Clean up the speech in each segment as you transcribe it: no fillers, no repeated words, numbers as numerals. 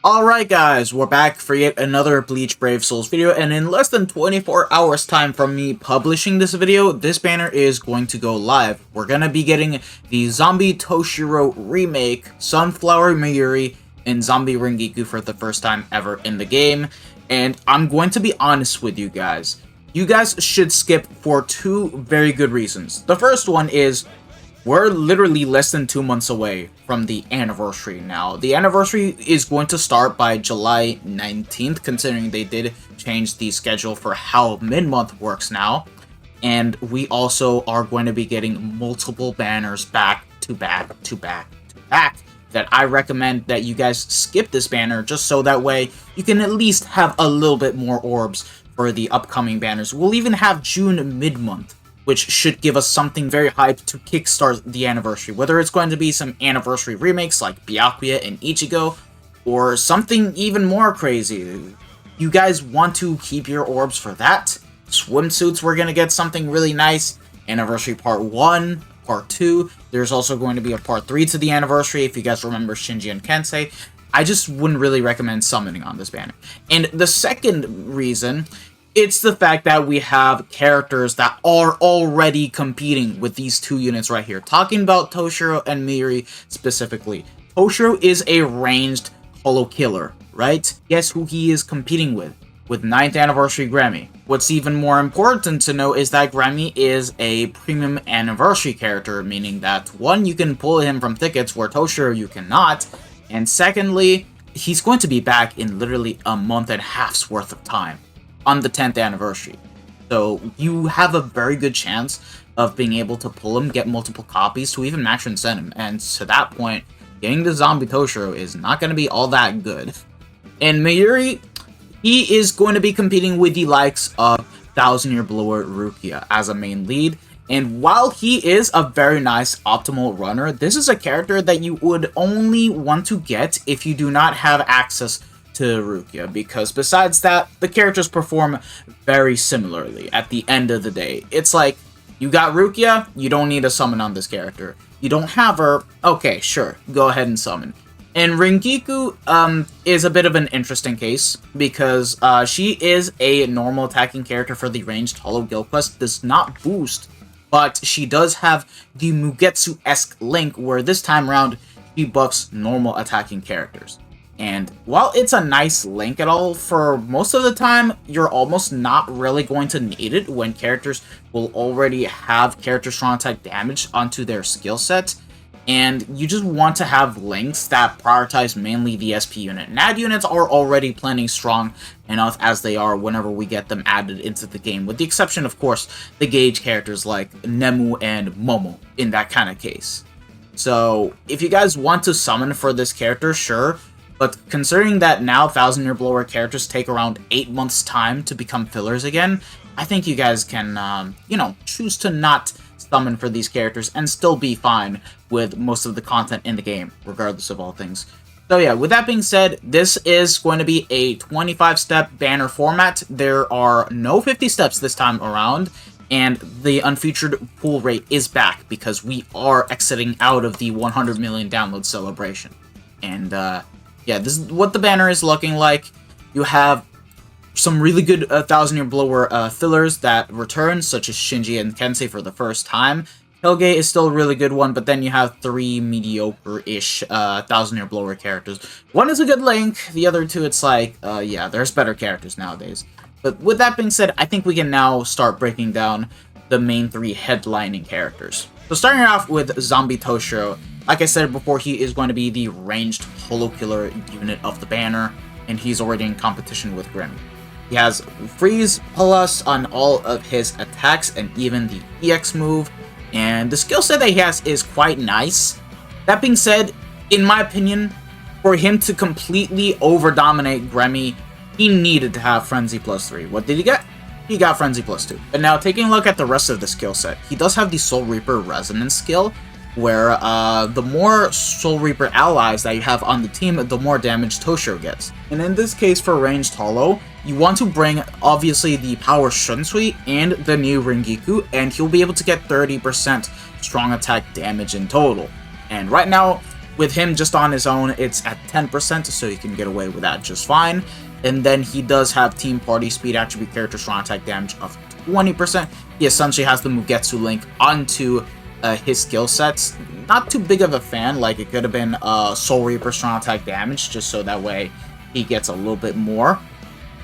Alright guys, we're back for yet another Bleach Brave Souls video, and in less than 24 hours time from me publishing this video, this banner is going to go live. We're gonna be getting the Zombie Toshiro remake, Sunflower Mayuri, and Zombie Rangiku for the first time ever in the game, and I'm going to be honest with you guys. You guys should skip for two very good reasons. The first one is, we're literally less than 2 months away from the anniversary now. The anniversary is going to start by July 19th, considering they did change the schedule for how mid-month works now. And we also are going to be getting multiple banners back to back to back to back that I recommend that you guys skip this banner just so that way you can at least have a little bit more orbs for the upcoming banners. We'll even have June mid-month, which should give us something very hyped to kickstart the anniversary. Whether it's going to be some anniversary remakes like Byakuya and Ichigo, or something even more crazy. You guys want to keep your orbs for that? Swimsuits, we're going to get something really nice. Anniversary Part 1, Part 2. There's also going to be a Part 3 to the anniversary, if you guys remember Shinji and Kensei. I just wouldn't really recommend summoning on this banner. And the second reason, it's the fact that we have characters that are already competing with these two units right here. Talking about Toshiro and Mayuri specifically. Toshiro is a ranged holo killer, right? Guess who he is competing with? With 9th Anniversary Grammy. What's even more important to know is that Grammy is a premium anniversary character, meaning that one, you can pull him from tickets where Toshiro you cannot, and secondly, he's going to be back in literally a month and a half's worth of time on the 10th anniversary. So you have a very good chance of being able to pull him, get multiple copies to even max and send him. And to that point, getting the Zombie Toshiro is not going to be all that good. And Mayuri, he is going to be competing with the likes of Thousand Year Blower Rukia as a main lead. And while he is a very nice optimal runner, this is a character that you would only want to get if you do not have access to Rukia, because besides that, the characters perform very similarly at the end of the day. It's like, you got Rukia, you don't need a summon on this character. You don't have her, okay, sure, go ahead and summon. And Rangiku is a bit of an interesting case, because she is a normal attacking character for the ranged Hollow Guild Quest, does not boost, but she does have the Mugetsu-esque link, where this time around, she buffs normal attacking characters. And while it's a nice link at all, for most of the time, you're almost not really going to need it when characters will already have character strong attack damage onto their skill set. And you just want to have links that prioritize mainly the SP unit. NAD units are already plenty strong enough as they are whenever we get them added into the game, with the exception, of course, the gauge characters like Nemu and Momo in that kind of case. So, if you guys want to summon for this character, sure. But considering that now Thousand Year Blower characters take around 8 months time to become fillers again, I think you guys can, choose to not summon for these characters and still be fine with most of the content in the game, regardless of all things. So yeah, with that being said, this is going to be a 25-step banner format. There are no 50 steps this time around, and the unfeatured pool rate is back because we are exiting out of the 100 million download celebration. And, yeah, this is what the banner is looking like. You have some really good Thousand Year Blower fillers that return, such as Shinji and Kensei for the first time. Helge is still a really good one, but then you have 3 mediocre-ish Thousand Year Blower characters. One is a good link, the other two, it's like, yeah, there's better characters nowadays. But with that being said, I think we can now start breaking down the main 3 headlining characters. So starting off with Zombie Toshiro. Like I said before, he is going to be the ranged holo killer unit of the banner, and he's already in competition with Grim. He has freeze plus on all of his attacks and even the EX move, and the skill set that he has is quite nice. That being said, in my opinion, for him to completely over-dominate Grammy, he needed to have Frenzy plus 3. What did he get? He got Frenzy plus 2. And now, taking a look at the rest of the skill set, he does have the Soul Reaper Resonance skill, where the more Soul Reaper allies that you have on the team, the more damage Toshiro gets. And in this case, for ranged holo, you want to bring, obviously, the Power Shunsui and the new Rangiku, and he'll be able to get 30% strong attack damage in total. And right now, With him just on his own, it's at 10%, so you can get away with that just fine. And then he does have Team Party Speed Attribute Character Strong Attack Damage of 20%. He essentially has the Mugetsu link onto his skill sets. Not too big of a fan, like it could have been Soul Reaper Strong Attack Damage, just so that way he gets a little bit more.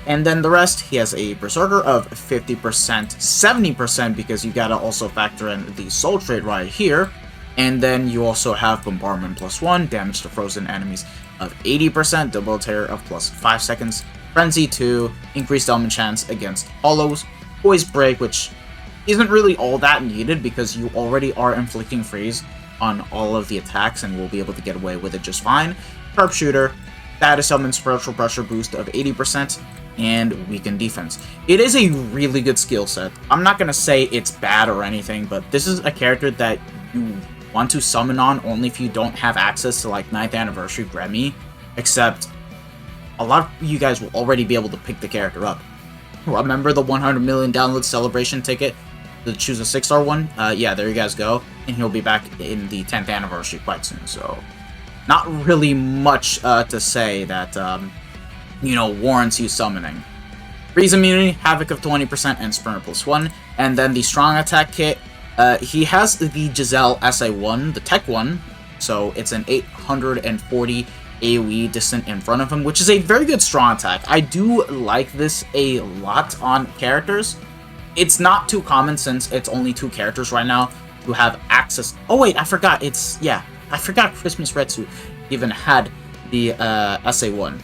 And then the rest, he has a Berserker of 50%, 70% because you gotta also factor in the Soul Trait right here. And then you also have Bombardment +1, damage to frozen enemies of 80%, double tear of +5 seconds, Frenzy 2, increased element chance against hollows, Poise Break, which isn't really all that needed because you already are inflicting freeze on all of the attacks and will be able to get away with it just fine. Sharpshooter, status element spiritual pressure boost of 80%, and weaken defense. It is a really good skill set. I'm not gonna say it's bad or anything, but this is a character that you want to summon on only if you don't have access to like 9th anniversary Grammy, except a lot of you guys will already be able to pick the character up. Remember the 100 million download celebration ticket to choose a 6-star one? Yeah, there you guys go, and he'll be back in the 10th anniversary quite soon, so not really much to say that you know, warrants you summoning. Freeze immunity, Havoc of 20%, and Sprinter +1. And then the Strong Attack kit, he has the Giselle SA1, the tech one, so it's an 840 AoE distant in front of him, which is a very good Strong Attack. I do like this a lot on characters. It's not too common since it's only 2 characters right now who have access. Oh wait, I forgot, I forgot Christmas Retsu even had the SA1.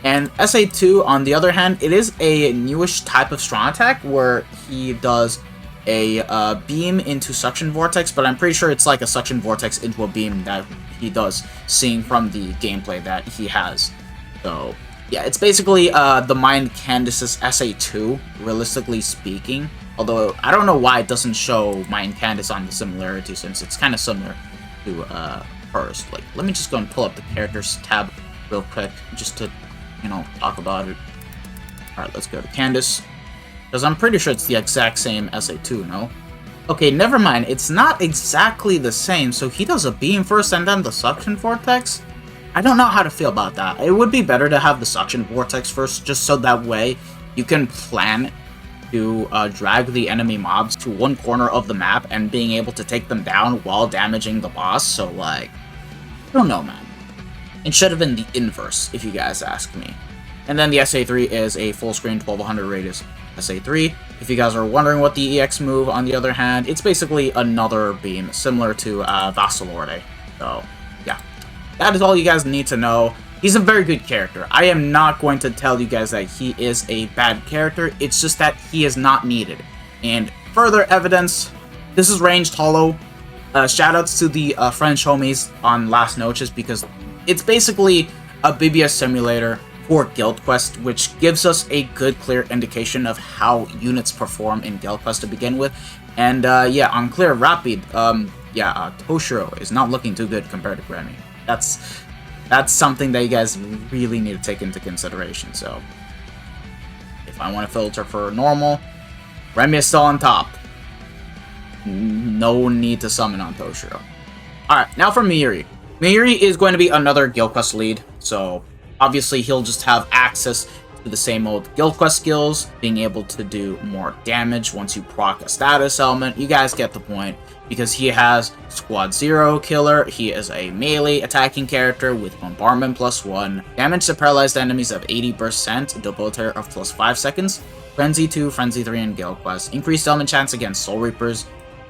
And SA2, on the other hand, it is a newish type of Strong Attack where he does a beam into Suction Vortex, but I'm pretty sure it's like a Suction Vortex into a beam that he does, seeing from the gameplay that he has. So, yeah, it's basically the Mind Candace's SA2, realistically speaking. Although, I don't know why it doesn't show Mind Candace on the similarity, since it's kind of similar to hers. Like, let me just go and pull up the Characters tab real quick, just to, you know, talk about it. Alright, let's go to Candace. Because I'm pretty sure it's the exact same SA2, no? Okay, never mind. It's not exactly the same. So he does a beam first and then the Suction Vortex? I don't know how to feel about that. It would be better to have the Suction Vortex first, just so that way you can plan to drag the enemy mobs to one corner of the map and being able to take them down while damaging the boss. So, like, I don't know, man. It should have been the inverse, if you guys ask me. And then the SA3 is a full-screen 1200 radius SA3. If you guys are wondering what the EX move, on the other hand, it's basically another beam, similar to Vassalorde. So, yeah. That is all you guys need to know. He's a very good character. I am not going to tell you guys that he is a bad character. It's just that he is not needed. And further evidence, this is Ranged Hollow. Shoutouts to the French homies on Last Noches, because it's basically a BBS simulator for Guild Quest, which gives us a good, clear indication of how units perform in Guild Quest to begin with. And yeah, on Clear Rapid, Toshiro is not looking too good compared to Grammy. That's something that you guys really need to take into consideration. So, if I want to filter for normal, Remy is still on top. No need to summon on Toshiro. Alright, now for Mayuri. Mayuri is going to be another Guild Quest lead, so obviously he'll just have access to the same old Guild Quest skills, being able to do more damage once you proc a status element. You guys get the point, because he has Squad 0 Killer, he is a melee attacking character with Bombardment +1, damage to paralyzed enemies of 80%, double tear of +5 seconds, Frenzy 2, Frenzy 3 in Guild Quest, increased element chance against Soul Reapers,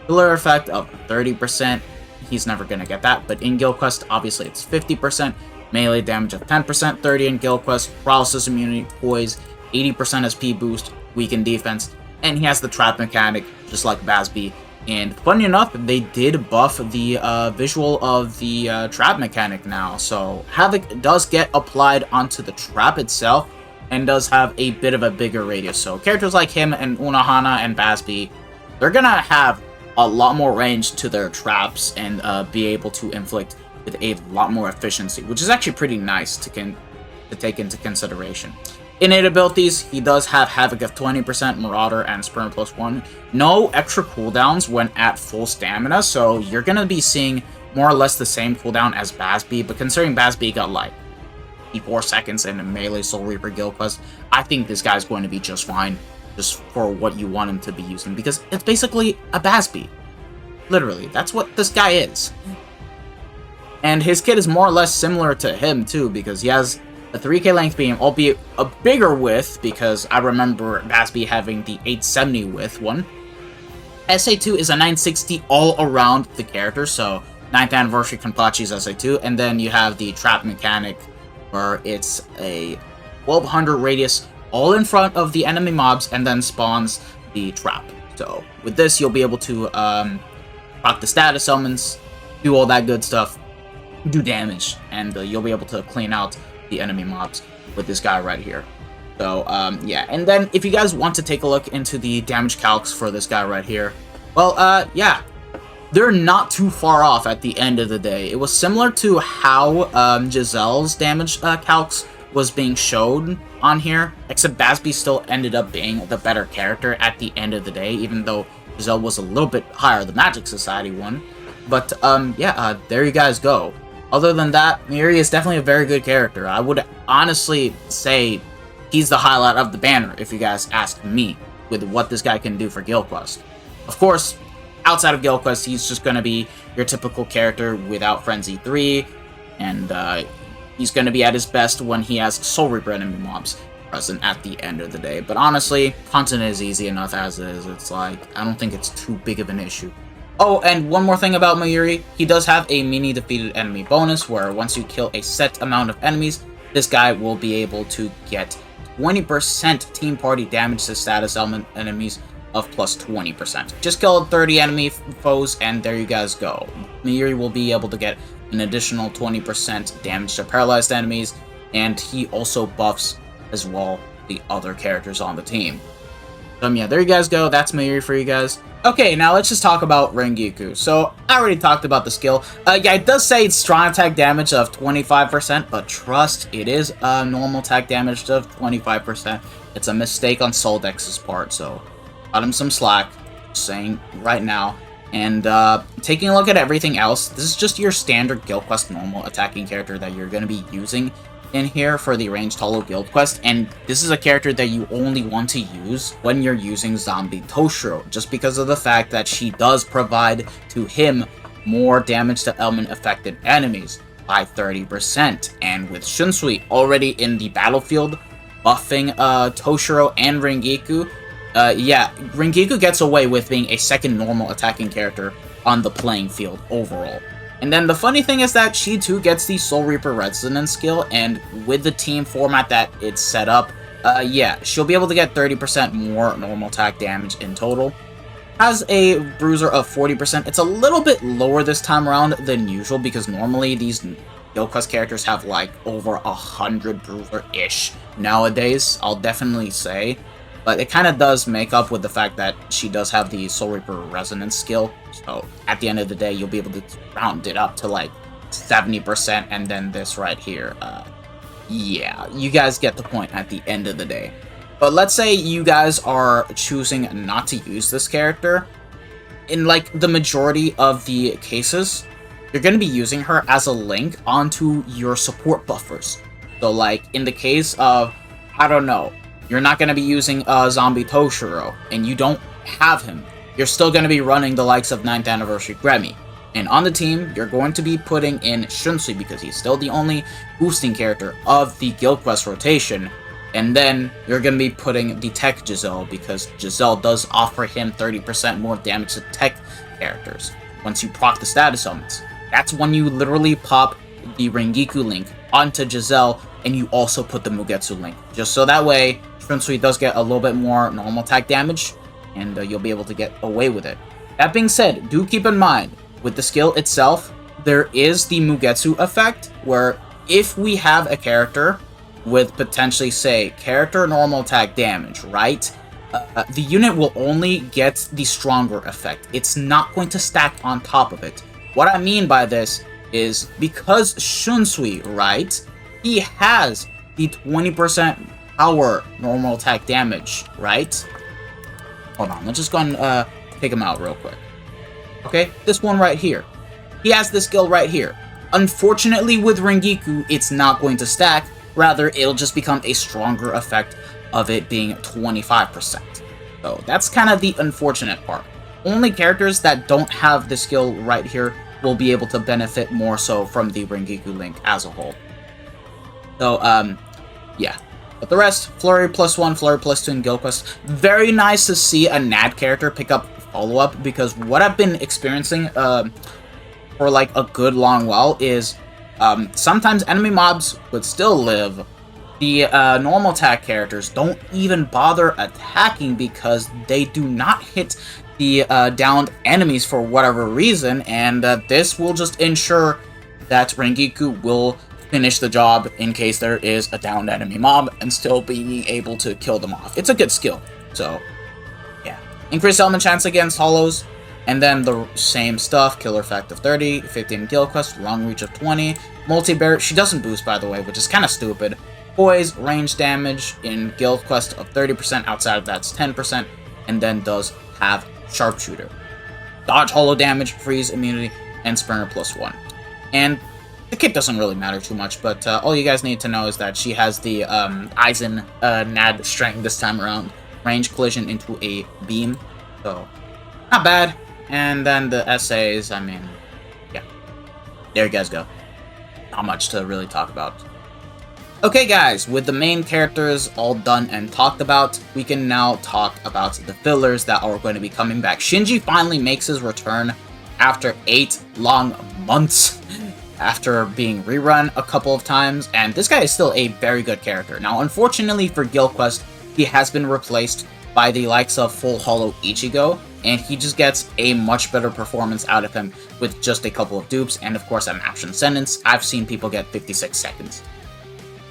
killer effect of 30%, he's never gonna get that, but in Guild Quest, obviously it's 50%, melee damage of 10%, 30 in Guild Quest, paralysis immunity, poise, 80% SP boost, weaken defense, and he has the trap mechanic, just like Basby. And funny enough, they did buff the visual of the trap mechanic now, so Havoc does get applied onto the trap itself, and does have a bit of a bigger radius. So characters like him and Unohana and Basby, they're gonna have a lot more range to their traps and be able to inflict with a lot more efficiency, which is actually pretty nice to take into consideration. Innate abilities, he does have Havoc of 20%, Marauder, and Sprinter +1. No extra cooldowns when at full stamina, so you're going to be seeing more or less the same cooldown as Basby, but considering Basby got like 4 seconds in a melee Soul Reaper guild quest, I think this guy's going to be just fine, just for what you want him to be using, because it's basically a Basby. Literally, that's what this guy is. And his kit is more or less similar to him too, because he has a 3k length beam, albeit a bigger width, because I remember Basby having the 870 width one. SA2 is a 960 all around the character, so 9th anniversary Kenpachi's SA2, and then you have the trap mechanic, where it's a 1200 radius all in front of the enemy mobs, and then spawns the trap. So with this, you'll be able to proc the status summons, do all that good stuff, do damage, and you'll be able to clean out the enemy mobs with this guy right here. So yeah, and then if you guys want to take a look into the damage calcs for this guy right here, well, yeah, they're not too far off at the end of the day. It was similar to how Giselle's damage calcs was being shown on here, except Basby still ended up being the better character at the end of the day, even though Giselle was a little bit higher, the Magic Society one. But yeah, there you guys go. Other than that, Mayuri is definitely a very good character. I would honestly say he's the highlight of the banner, if you guys ask me, with what this guy can do for Guild Quest. Of course, outside of Guild Quest, he's just going to be your typical character without Frenzy 3, and he's going to be at his best when he has Soul Reaper enemy mobs present at the end of the day. But honestly, content is easy enough as is. It's like, I don't think it's too big of an issue. Oh, and one more thing about Mayuri, he does have a mini defeated enemy bonus, where once you kill a set amount of enemies, this guy will be able to get 20% team party damage to status element enemies of plus 20%. Just kill 30 enemy foes, and there you guys go. Mayuri will be able to get an additional 20% damage to paralyzed enemies, and he also buffs as well the other characters on the team. Yeah, there you guys go. That's Mayuri for you guys. Okay, now let's just talk about Rangiku. So, I already talked about the skill. Yeah, it does say it's strong attack damage of 25%, but trust, it is normal attack damage of 25%. It's a mistake on Soldex's part, so cut him some slack, just saying right now. And taking a look at everything else, this is just your standard Guild Quest normal attacking character that you're going to be using in here for the Ranged Hollow Guild Quest, and this is a character that you only want to use when you're using Zombie Toshiro, just because of the fact that she does provide to him more damage to element affected enemies by 30%, and with Shunsui already in the battlefield buffing Toshiro and Rangiku, yeah, Rangiku gets away with being a second normal attacking character on the playing field overall. And then the funny thing is that she too gets the Soul Reaper Resonance skill, and with the team format that it's set up, yeah, she'll be able to get 30% more normal attack damage in total. Has a bruiser of 40%. It's a little bit lower this time around than usual, because normally these Guild Quest characters have like over 100 bruiser-ish nowadays, I'll definitely say. But it kind of does make up with the fact that she does have the Soul Reaper Resonance skill. So at the end of the day, you'll be able to round it up to like 70%, and then this right here. Yeah, you guys get the point at the end of the day. But let's say you guys are choosing not to use this character. In like the majority of the cases, you're going to be using her as a link onto your support buffers. So like in the case of, I don't know, you're not going to be using Zombie Toshiro, and you don't have him. You're still going to be running the likes of 9th Anniversary Gremmy. And on the team, you're going to be putting in Shunsui, because he's still the only boosting character of the Guild Quest rotation. And then you're going to be putting the Tech Giselle, because Giselle does offer him 30% more damage to Tech characters once you proc the status summons. That's when you literally pop the Rangiku link onto Giselle, and you also put the Mugetsu link. Just so that way, Shunsui does get a little bit more normal attack damage, and you'll be able to get away with it. That being said, do keep in mind, with the skill itself, there is the Mugetsu effect, where if we have a character with potentially, say, character normal attack damage, right? The unit will only get the stronger effect. It's not going to stack on top of it. What I mean by this is, because Shunsui, right, he has the 20% power normal attack damage, right? Hold on, let's just go and take him out real quick. Okay, this one right here. he has this skill right here. Unfortunately, with Rangiku, it's not going to stack. Rather, it'll just become a stronger effect of it being 25%. So that's kind of the unfortunate part. Only characters that don't have the skill right here will be able to benefit more so from the Rangiku link as a whole. So, yeah. But the rest, Flurry +1, Flurry +2 in Guild Quest. Very nice to see a NAD character pick up follow-up, because what I've been experiencing for like a good long while is sometimes enemy mobs would still live. The normal attack characters don't even bother attacking because they do not hit the downed enemies for whatever reason, and this will just ensure that Rangiku will finish the job in case there is a downed enemy mob and still being able to kill them off. It's a good skill. So, yeah. Increased element chance against hollows, and then the same stuff. Killer effect of 30, 15 Guild Quest, long reach of 20. Multi-bear, she doesn't boost by the way, which is kind of stupid. Poise, range damage in Guild Quest of 30%, outside of that's 10%, and then does have Sharpshooter. Dodge hollow damage, freeze immunity, and Sprinter +1. And the kit doesn't really matter too much, but all you guys need to know is that she has the Aizen NAD strength this time around. Range collision into a beam, so not bad. And then the essays, I mean, yeah. There you guys go. Not much to really talk about. Okay guys, with the main characters all done and talked about, we can now talk about the fillers that are going to be coming back. Shinji finally makes his return after 8 long months after being rerun a couple of times, and this guy is still a very good character. Now, unfortunately for Guild Quest, he has been replaced by the likes of Full Hollow Ichigo, and he just gets a much better performance out of him with just a couple of dupes, and of course a match sentence. I've seen people get 56 seconds.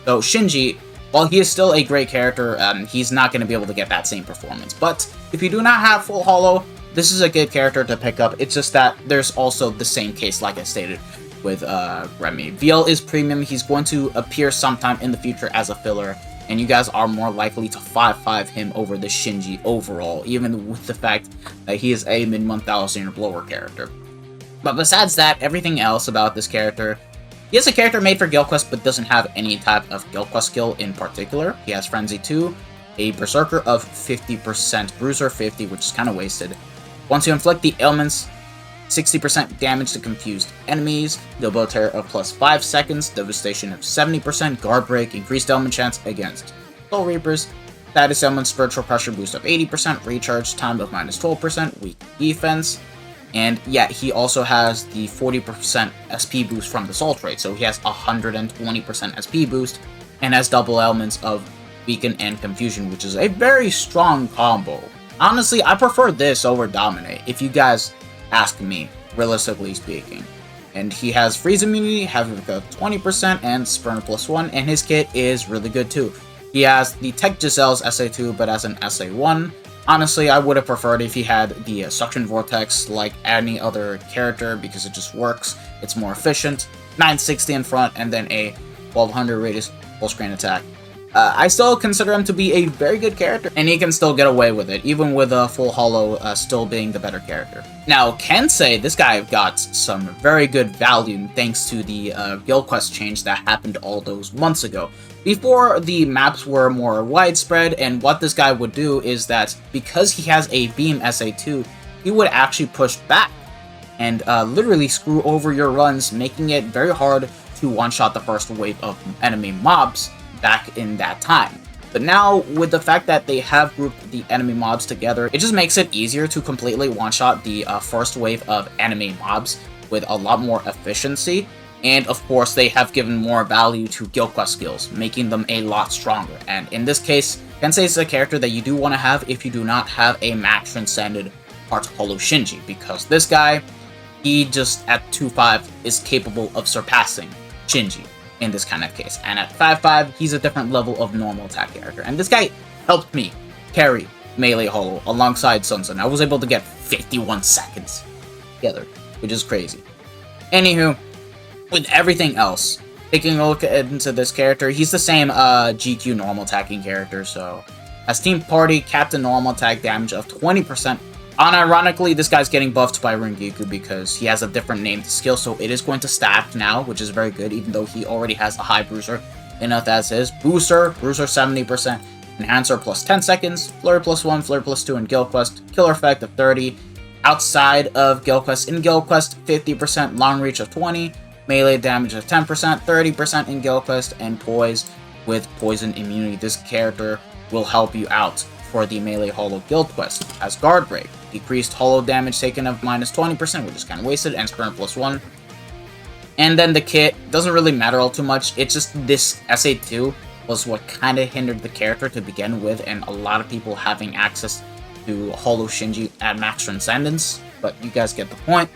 So Shinji, while he is still a great character, he's not going to be able to get that same performance. But if you do not have Full Hollow, this is a good character to pick up. It's just that there's also the same case, like I stated, with Remy. VL is premium. He's going to appear sometime in the future as a filler, and you guys are more likely to 5-5 him over the Shinji overall, even with the fact that he is a mid-1000 blower character. But besides that, everything else about this character, he is a character made for Guild Quest, but doesn't have any type of Guild Quest skill in particular. He has Frenzy 2, a Berserker of 50%, Bruiser 50, which is kind of wasted. Once you inflict the ailments, 60% damage to confused enemies, Double Terror of +5 seconds, Devastation of 70%, Guard Break, increased element chance against Soul Reapers, Status Element Spiritual Pressure boost of 80%, Recharge time of -12%, weak defense, and yeah, he also has the 40% SP boost from the Soul Trade, so he has 120% SP boost, and has double elements of Beacon and Confusion, which is a very strong combo. Honestly, I prefer this over Dominate, if you guys ask me, realistically speaking. And he has Freeze Immunity, Havoc of 20%, and Sprinter +1, and his kit is really good too. He has the Tech Giselle's SA2, but as an SA1. Honestly, I would have preferred if he had the Suction Vortex like any other character, because it just works. It's more efficient. 960 in front, and then a 1200 radius full screen attack. I still consider him to be a very good character, and he can still get away with it, even with Full Hollow still being the better character. Now, Kensei, this guy got some very good value thanks to the Guild Quest change that happened all those months ago. Before, the maps were more widespread, and what this guy would do is that because he has a Beam SA2, he would actually push back and literally screw over your runs, making it very hard to one-shot the first wave of enemy mobs back in that time. But now, with the fact that they have grouped the enemy mobs together, it just makes it easier to completely one-shot the first wave of enemy mobs with a lot more efficiency. And of course, they have given more value to Guild Quest skills, making them a lot stronger. And in this case, Kensei is a character that you do want to have if you do not have a max transcended Heart Hollow Shinji, because this guy, he just at 2.5 is capable of surpassing Shinji in this kind of case. And at 5.5, he's a different level of normal attack character. And this guy helped me carry Melee Hollow alongside Sun Tzu. I was able to get 51 seconds together, which is crazy. Anywho, with everything else, taking a look into this character, he's the same GQ normal attacking character, so has Team Party, Captain normal attack damage of 20%, Unironically, this guy's getting buffed by Rangiku because he has a different named skill, so it is going to stack now, which is very good, even though he already has a high bruiser enough as is. Bruiser 70%, Enhancer plus 10 seconds, Flurry plus 1, Flurry plus 2 in Guild Quest, Killer Effect of 30, outside of Guild Quest, in Guild Quest 50%, Long Reach of 20, Melee damage of 10%, 30% in Guild Quest, and Poise with Poison Immunity. This character will help you out for the Melee Holo Guild Quest. Has Guard Break, decreased holo damage taken of minus 20%, which is kind of wasted, and Sprint plus 1. And then the kit doesn't really matter all too much. It's just this SA2 was what kind of hindered the character to begin with, and a lot of people having access to Holo Shinji at max Transcendence, but you guys get the point.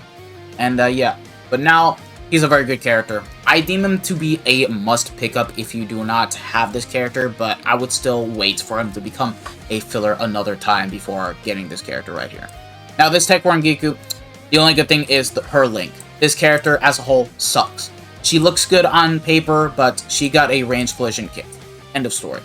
And yeah, but now he's a very good character. I deem him to be a must pickup if you do not have this character, but I would still wait for him to become a filler another time before getting this character right here. Now this Tech Rangiku, the only good thing is her link. This character as a whole sucks. She looks good on paper, but she got a range collision kit. End of story.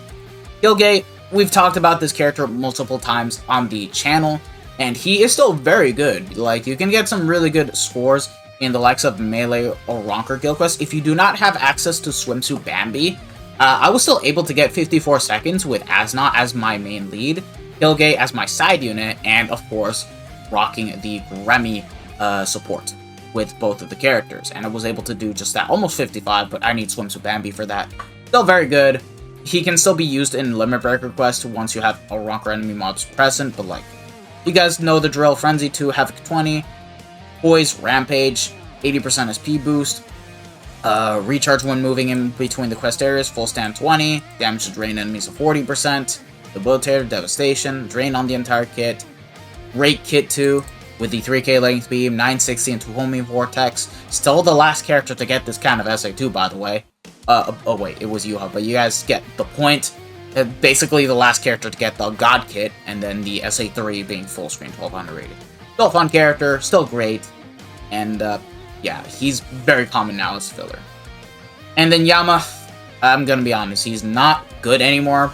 Gilgate, we've talked about this character multiple times on the channel, and he is still very good. Like, you can get some really good scores in the likes of Melee or Ronker Guild Quest. If you do not have access to Swimsuit Bambi, I was still able to get 54 seconds with Asna as my main lead, Gilgate as my side unit, and of course, rocking the Remy support with both of the characters. And I was able to do just that, almost 55, but I need Swimsuit Bambi for that. Still very good. He can still be used in Limit Breaker Quest once you have a Ronker enemy mobs present, but like, you guys know the drill. Frenzy 2, Havoc 20, Poise, Rampage, 80% SP boost, recharge when moving in between the quest areas, full stand 20, damage to drain enemies of 40%, Debilitator, Devastation, drain on the entire kit, Rake Kit 2, with the 3k length beam, 960 into Homing Vortex, still the last character to get this kind of SA2, by the way. Oh wait, it was Yuha, but you guys get the point. Basically the last character to get the God Kit, and then the SA3 being full screen 1200 rated. Still a fun character, still great, and yeah, he's very common now as filler. And then Yama, I'm gonna be honest, he's not good anymore.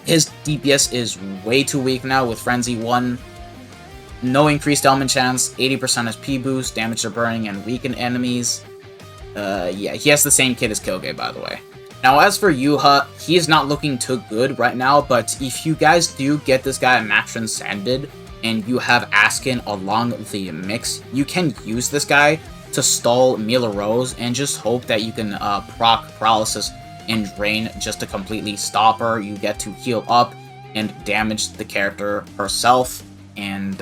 His DPS is way too weak now with Frenzy 1. No increased element chance, 80% SP boost, damage to burning and weaken enemies. Yeah, he has the same kit as Kyogre, by the way. Now, as for Yuha, he is not looking too good right now, but if you guys do get this guy at max Transcended, and you have Askin along the mix, you can use this guy to stall Mila Rose, and just hope that you can proc Paralysis and Drain just to completely stop her. You get to heal up and damage the character herself, and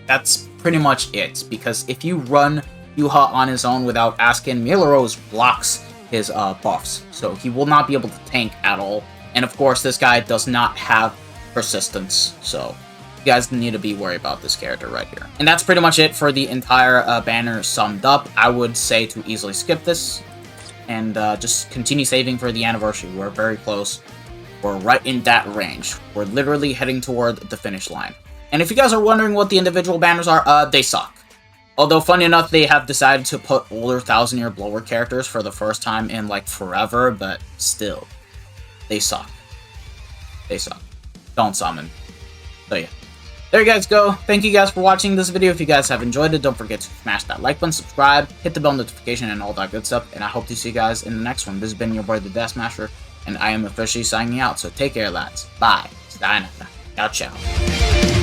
that's pretty much it, because if you run Yuha on his own without Askin, Mila Rose blocks his buffs, so he will not be able to tank at all. And of course, this guy does not have persistence, so you guys need to be worried about this character right here. And that's pretty much it for the entire banner summed up. I would say to easily skip this, and just continue saving for the anniversary. We're very close. We're right in that range. We're literally heading toward the finish line. And if you guys are wondering what the individual banners are, they suck. Although, funny enough, they have decided to put older 1000-year blower characters for the first time in, like, forever, but still, they suck. They suck. Don't summon. So, yeah. There you guys go. Thank you guys for watching this video. If you guys have enjoyed it, don't forget to smash that like button, subscribe, hit the bell notification, and all that good stuff. And I hope to see you guys in the next one. This has been your boy, the Death Smasher, and I am officially signing out. So, take care, lads. Bye. Sayonara. Ciao, ciao.